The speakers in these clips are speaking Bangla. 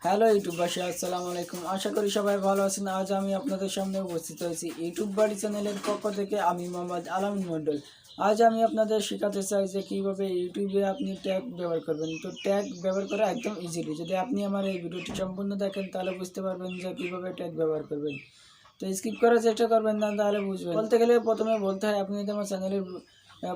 হ্যালো ইউটিউববাসী, আসসালামু আলাইকুম। আশা করি সবাই ভালো আছেন। আজ আমি আপনাদের সামনে উপস্থিত হয়েছি ইউটিউব বাড়ি চ্যানেলের পক্ষ থেকে। আমি মোহাম্মদ আলামিন মণ্ডল। আজ আমি আপনাদের শেখাতে চাই যে কীভাবে ইউটিউবে আপনি ট্যাগ ব্যবহার করবেন। তো ট্যাগ ব্যবহার করা একদম ইজিলি। যদি আপনি আমার এই ভিডিওটি সম্পূর্ণ দেখেন তাহলে বুঝতে পারবেন যে কীভাবে ট্যাগ ব্যবহার করবেন। তো স্কিপ করার চেষ্টা করবেন না, তাহলে বুঝবেন। বলতে গেলে প্রথমে বলতে হয়, আপনি যদি আমার চ্যানেলের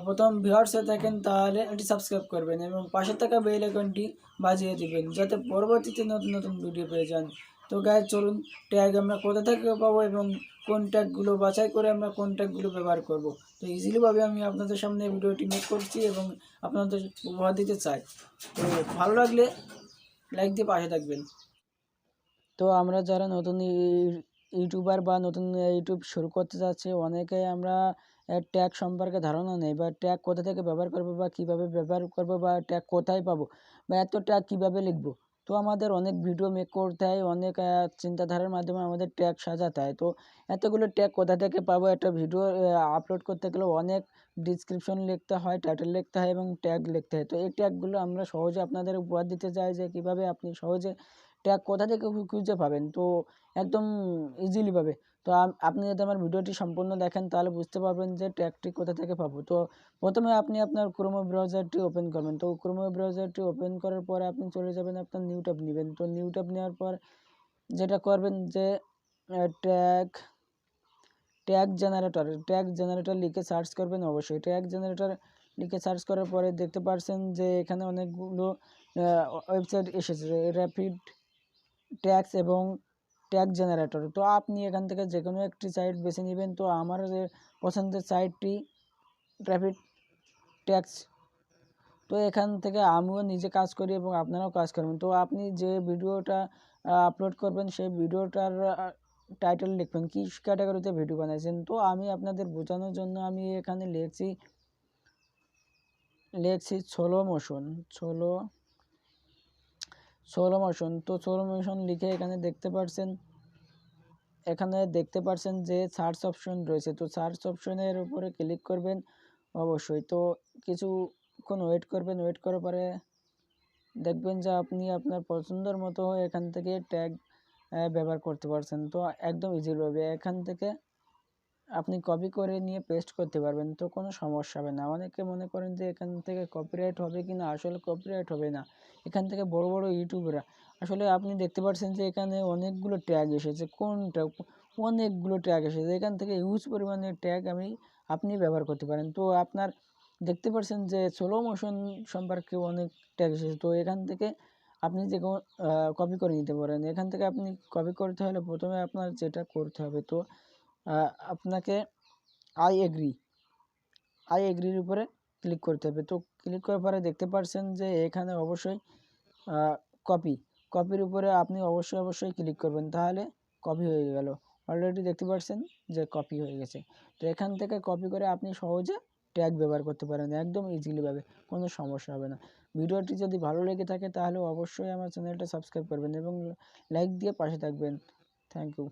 প্রথম ভিউয়ার্স হয়ে থাকেন তাহলে এটি সাবস্ক্রাইব করবেন এবং পাশে থাকা বেল আইকনটি বাজিয়ে দিবেন, যাতে পরবর্তীতে নতুন নতুন ভিডিও পেয়ে যান। তো গাইজ চলুন, ট্যাগ আমরা কোথা থেকে পাবো এবং কোন ট্যাগগুলো বাছাই করে আমরা কোন ট্যাগগুলো ব্যবহার করব। তো ইজিলিভাবে আমি আপনাদের সামনে ভিডিওটি মেক করছি এবং আপনাদের উপহার দিতে চাই। তো ভালো লাগলে লাইক দিয়ে পাশে থাকবেন। তো আমরা যারা নতুন ইউটিউবার বা নতুন ইউটিউব শুরু করতে যাচ্ছি, অনেকে আমরা ট্যাগ সম্পর্কে ধারণা নেই, বা ট্যাগ কোথা থেকে ব্যবহার করবো বা কীভাবে ব্যবহার করবো, বা ট্যাগ কোথায় পাবো, বা এত ট্যাগ কীভাবে লিখবো। তো আমাদের অনেক ভিডিও মেক করতে হয়, অনেক চিন্তাধারার মাধ্যমে আমাদের ট্যাগ সাজাতে হয়। তো এতগুলো ট্যাগ কোথা থেকে পাবো? একটা ভিডিও আপলোড করতে গেলে অনেক ডিসক্রিপশন লিখতে হয়, টাইটেল লিখতে হয় এবং ট্যাগ লিখতে হয়। তো এই ট্যাগগুলো আমরা সহজে আপনাদের উপহার দিতে চাই, যে কীভাবে আপনি সহজে ট্যাগ কোথা থেকে খুঁজে পাবেন। তো একদম ইজিলি পাবে। তো আপনি যদি আমার ভিডিওটি সম্পূর্ণ দেখেন তাহলে বুঝতে পারবেন যে ট্যাগটি কোথা থেকে পাবো। তো প্রথমে আপনি আপনার ক্রোম ব্রাউজারটি ওপেন করবেন। তো ক্রোম ব্রাউজারটি ওপেন করার পরে আপনি চলে যাবেন, আপনার নিউ ট্যাব নেবেন। তো নিউ ট্যাব নেওয়ার পর যেটা করবেন যে ট্যাগ জেনারেটর লিখে সার্চ করবেন। অবশ্যই ট্যাগ জেনারেটর লিখে সার্চ করার পরে দেখতে পাচ্ছেন যে এখানে অনেকগুলো ওয়েবসাইট এসেছে, র্যাপিড ট্যাগস এবং ট্যাগ জেনারেটর। তো আপনি এখান থেকে যে কোনো একটি সাইট বেছে নেবেন। তো আমার যে পছন্দের সাইটটি র্যাপিড ট্যাগস। তো এখান থেকে আমিও নিজে কাজ করি এবং আপনারাও কাজ করবেন। তো আপনি যে ভিডিওটা আপলোড করবেন সেই ভিডিওটার টাইটেল লিখবেন, কী ক্যাটাগরিতে ভিডিও বানাইছেন। তো আমি আপনাদের বোঝানোর জন্য আমি এখানে লিখছি সোলো মোশন। তো সোলো মোশন লিখে এখানে দেখতে পাচ্ছেন যে সার্চ অপশন রয়েছে। তো সার্চ অপশনের উপরে ক্লিক করবেন অবশ্যই। তো কিছুক্ষণ ওয়েট করবেন। ওয়েট করার পরে দেখবেন যে আপনি আপনার পছন্দের মতো এখান থেকে ট্যাগ ব্যবহার করতে পারছেন। তো একদম ইজিভাবে এখান থেকে আপনি কপি করে নিয়ে পেস্ট করতে পারবেন। তো কোনো সমস্যা হবে না। অনেকে মনে করেন যে এখান থেকে কপিরাইট হবে কি না, আসলে কপিরাইট হবে না। এখান থেকে বড় বড় ইউটিউবাররা, আসলে আপনি দেখতে পাচ্ছেন যে এখানে অনেকগুলো ট্যাগ এসেছে। অনেকগুলো ট্যাগ এসেছে। এখান থেকে হিউজ পরিমাণে ট্যাগ আপনি ব্যবহার করতে পারেন। তো আপনার দেখতে পাচ্ছেন যে স্লো মোশন সম্পর্কে অনেক ট্যাগ এসেছে। তো এখান থেকে আপনি যে কোনো কপি করে নিতে পারেন। এখান থেকে আপনি কপি করতে হলে প্রথমে আপনার যেটা করতে হবে, তো আপনাকে আই এগ্রির উপরে ক্লিক করতে হবে। তো ক্লিক করার পরে দেখতে পাচ্ছেন যে এখানে অবশ্যই কপির উপরে আপনি অবশ্যই ক্লিক করবেন, তাহলে কপি হয়ে গেল। অলরেডি দেখতে পাচ্ছেন যে কপি হয়ে গেছে। তো এখান থেকে কপি করে আপনি সহজে ট্যাগ ব্যবহার করতে পারেন, একদম ইজিলিভাবে, কোনো সমস্যা হবে না। ভিডিওটি যদি ভালো লেগে থাকে তাহলে অবশ্যই আমার চ্যানেলটা সাবস্ক্রাইব করবেন এবং লাইক দিয়ে পাশে থাকবেন। Thank you.